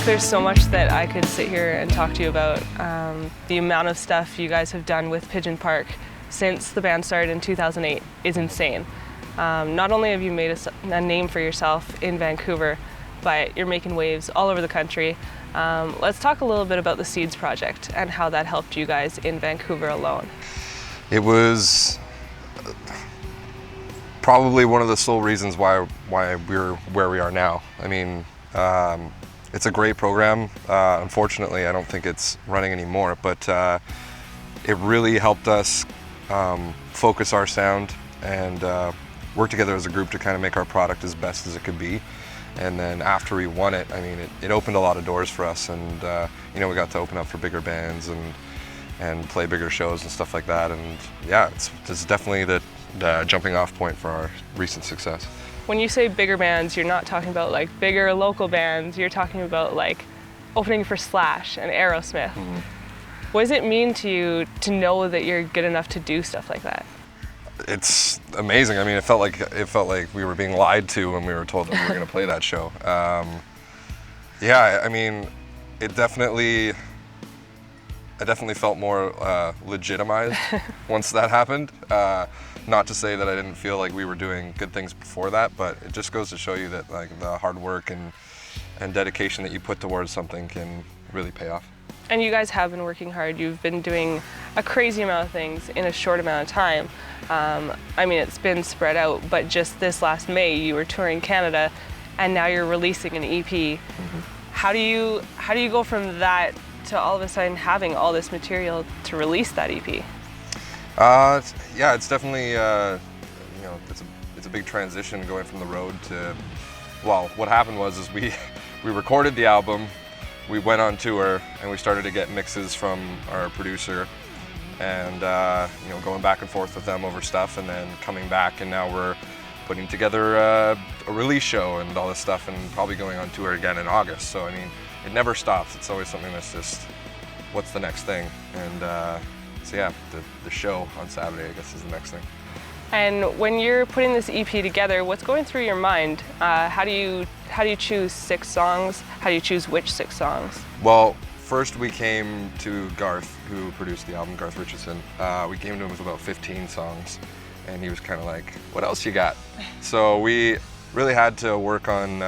like there's so much that I could sit here and talk to you about. The amount of stuff you guys have done with Pigeon Park since the band started in 2008 is insane. Not only have you made a name for yourself in Vancouver, but you're making waves all over the country. Let's talk a little bit about the Seeds project and how that helped you guys in Vancouver alone. It was probably one of the sole reasons why we're where we are now. I mean, it's a great program. Unfortunately, I don't think it's running anymore, but it really helped us focus our sound and work together as a group to kind of make our product as best as it could be. And then after we won it, I mean, it opened a lot of doors for us, and you know, we got to open up for bigger bands and play bigger shows and stuff like that. And yeah, it's definitely the jumping off point for our recent success. When you say bigger bands, you're not talking about like bigger local bands, you're talking about like opening for Slash and Aerosmith. Mm-hmm. What does it mean to you to know that you're good enough to do stuff like that? It's amazing. I mean, it felt like we were being lied to when we were told that we were going to play that show. Yeah, I mean, I definitely felt more legitimized once that happened. Not to say that I didn't feel like we were doing good things before that, but it just goes to show you that like the hard work and dedication that you put towards something can really pay off. And you guys have been working hard. You've been doing a crazy amount of things in a short amount of time. I mean, it's been spread out, but just this last May, you were touring Canada, and now you're releasing an EP. Mm-hmm. How do you go from that to all of a sudden having all this material to release that EP? Yeah, it's definitely you know, it's a big transition going from the road to, well, what happened was we recorded the album, we went on tour, and we started to get mixes from our producer, and you know, going back and forth with them over stuff, and then coming back, and now we're putting together a release show and all this stuff, and probably going on tour again in August. So I mean, it never stops. It's always something that's just, what's the next thing? And so yeah, the show on Saturday, I guess, is the next thing. And when you're putting this EP together, what's going through your mind? How do you choose 6 songs? How do you choose which 6 songs? Well, first we came to Garth, who produced the album, Garth Richardson. We came to him with about 15 songs, and he was kind of like, what else you got? So we really had to work on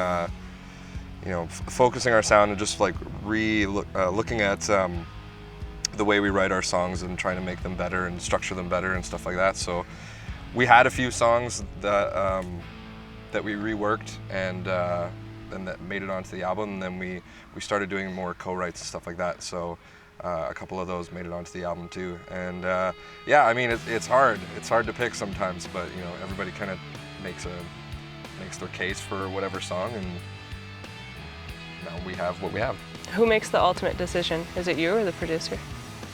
you know, focusing our sound and just like looking at the way we write our songs and trying to make them better and structure them better and stuff like that. So we had a few songs that we reworked and that made it onto the album, and then we started doing more co-writes and stuff like that. So a couple of those made it onto the album too. And yeah, I mean, it's hard. It's hard to pick sometimes, but you know, everybody kind of makes their case for whatever song, and now we have what we have. Who makes the ultimate decision? Is it you or the producer?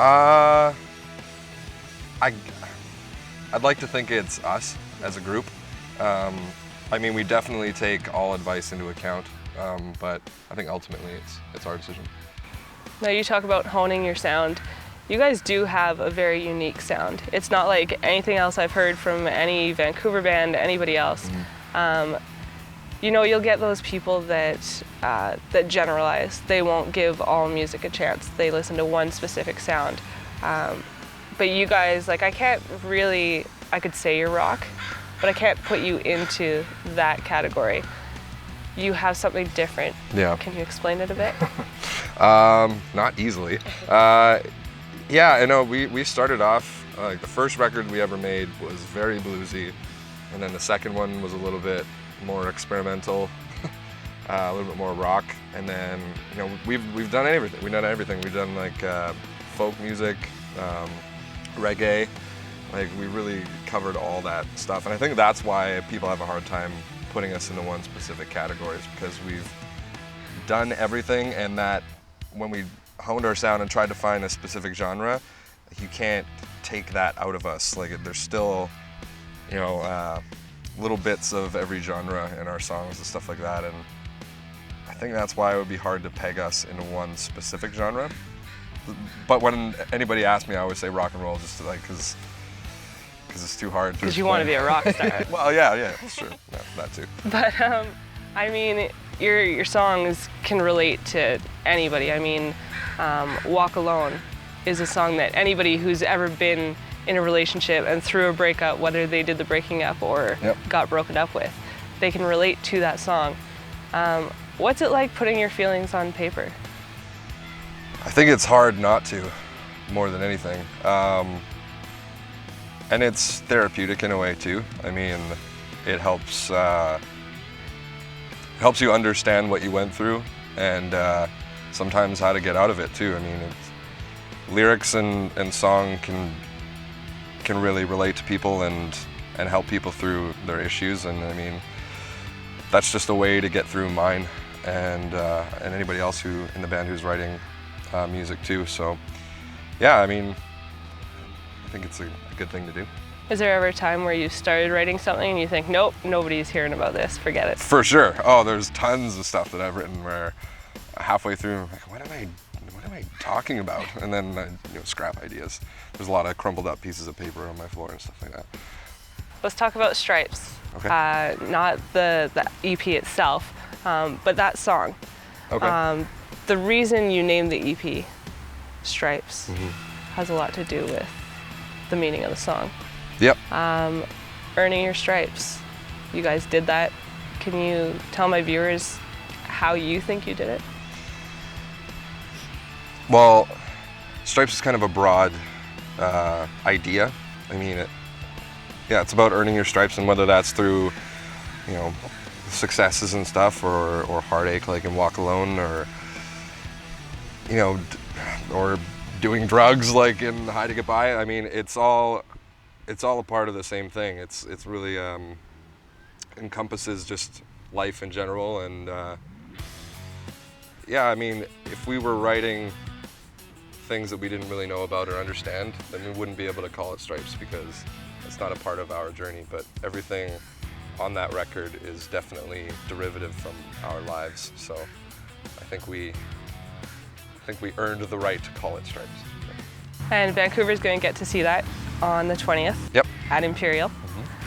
I'd like to think it's us as a group. I mean, we definitely take all advice into account, but I think ultimately it's our decision. Now you talk about honing your sound. You guys do have a very unique sound. It's not like anything else I've heard from any Vancouver band, anybody else. Mm-hmm. You know, you'll get those people that generalize. They won't give all music a chance. They listen to one specific sound. But you guys, like, I could say you're rock, but I can't put you into that category. You have something different. Yeah. Can you explain it a bit? Not easily. Yeah, I know we started off, like the first record we ever made was very bluesy, and then the second one was a little bit more experimental, a little bit more rock, and then, you know, we've done everything. We've done everything. We've done like folk music, reggae. Like, we really covered all that stuff, and I think that's why people have a hard time putting us into one specific category, is because we've done everything, and that when we honed our sound and tried to find a specific genre, you can't take that out of us. Like, there's still, you know, little bits of every genre in our songs and stuff like that, and I think that's why it would be hard to peg us into one specific genre. But when anybody asks me, I always say rock and roll, just to, like, because it's too hard to Because you want to be a rock star. Well, yeah, it's true. Yeah, that too. But I mean, your songs can relate to anybody. I mean, Walk Alone is a song that anybody who's ever been in a relationship and through a breakup, whether they did the breaking up or got broken up with, they can relate to that song. What's it like putting your feelings on paper? I think it's hard not to, more than anything. And it's therapeutic in a way too. I mean, it helps you understand what you went through, and sometimes how to get out of it too. I mean, lyrics and song can really relate to people and help people through their issues. And I mean, that's just a way to get through mine and anybody else who in the band who's writing music too. So yeah, I mean, I think it's a good thing to do. Is there ever a time where you started writing something and you think, nope, nobody's hearing about this, forget it? For sure. Oh, there's tons of stuff that I've written where halfway through, I'm like, what am I talking about? And then scrap ideas. There's a lot of crumpled up pieces of paper on my floor and stuff like that. Let's talk about Stripes. Okay. Not the EP itself, but that song. Okay. The reason you named the EP Stripes has a lot to do with the meaning of the song. Yep. Earning your stripes. You guys did that. Can you tell my viewers how you think you did it? Well, Stripes is kind of a broad idea. I mean, it's about earning your stripes, and whether that's through, successes and stuff, or heartache like in Walk Alone, or or doing drugs like in How to Get By. I mean, it's all a part of the same thing. It's really encompasses just life in general, and I mean, if we were writing things that we didn't really know about or understand, then we wouldn't be able to call it Stripes, because it's not a part of our journey. But everything on that record is definitely derivative from our lives. So I think we earned the right to call it Stripes. And Vancouver's going to get to see that on the 20th. Yep. At Imperial.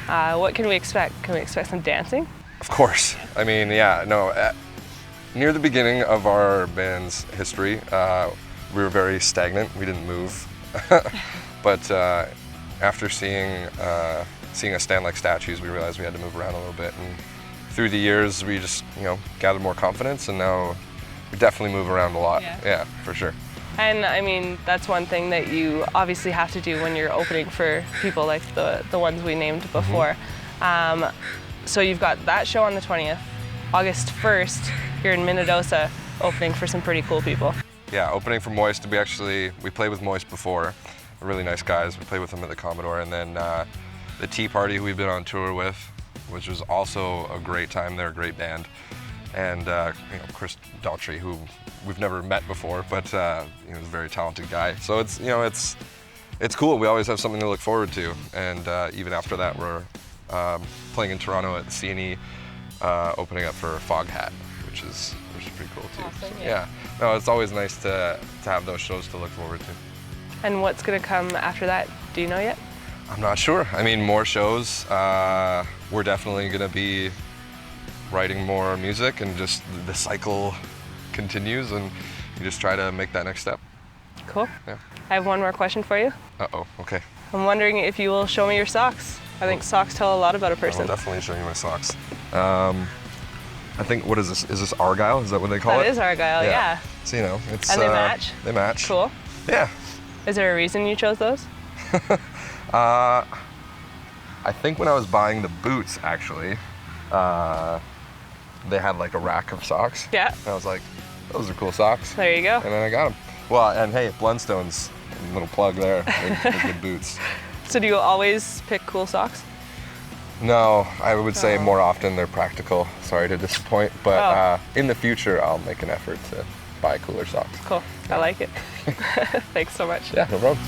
What can we expect? Can we expect some dancing? Of course. I mean, near the beginning of our band's history, we were very stagnant. We didn't move. But after seeing us stand like statues, we realized we had to move around a little bit. And through the years, we just, gathered more confidence, and now we definitely move around a lot. Yeah, for sure. And I mean, that's one thing that you obviously have to do when you're opening for people like the ones we named before. So you've got that show on the 20th. August 1st, you're in Minnedosa opening for some pretty cool people. Yeah, opening for Moist. We played with Moist before. Really nice guys. We played with them at the Commodore. And then the Tea Party, who we've been on tour with, which was also a great time. They're a great band. And Chris Daltrey, who we've never met before, but he's a very talented guy. So it's cool. We always have something to look forward to. And even after that, we're playing in Toronto at the CNE, opening up for Foghat, which is pretty cool too. Awesome, so, yeah. No, it's always nice to have those shows to look forward to. And what's going to come after that? Do you know yet? I'm not sure. I mean, more shows. We're definitely going to be writing more music, and just the cycle continues, and you just try to make that next step. Cool. Yeah. I have one more question for you. Uh-oh, okay. I'm wondering if you will show me your socks. I think socks tell a lot about a person. I'll definitely show you my socks. I think, what is this? Is this Argyle? Is that what they call it? That is Argyle, yeah. So, it's... And they match? They match. Cool. Yeah. Is there a reason you chose those? I think when I was buying the boots, actually, they had like a rack of socks. Yeah. And I was like, those are cool socks. There you go. And then I got them. Well, and hey, Blundstones, a little plug there, they're good boots. So do you always pick cool socks? No, I would say more often they're practical. Sorry to disappoint, but in the future, I'll make an effort to buy cooler socks. Cool, I like it. Thanks so much. Yeah, no problem.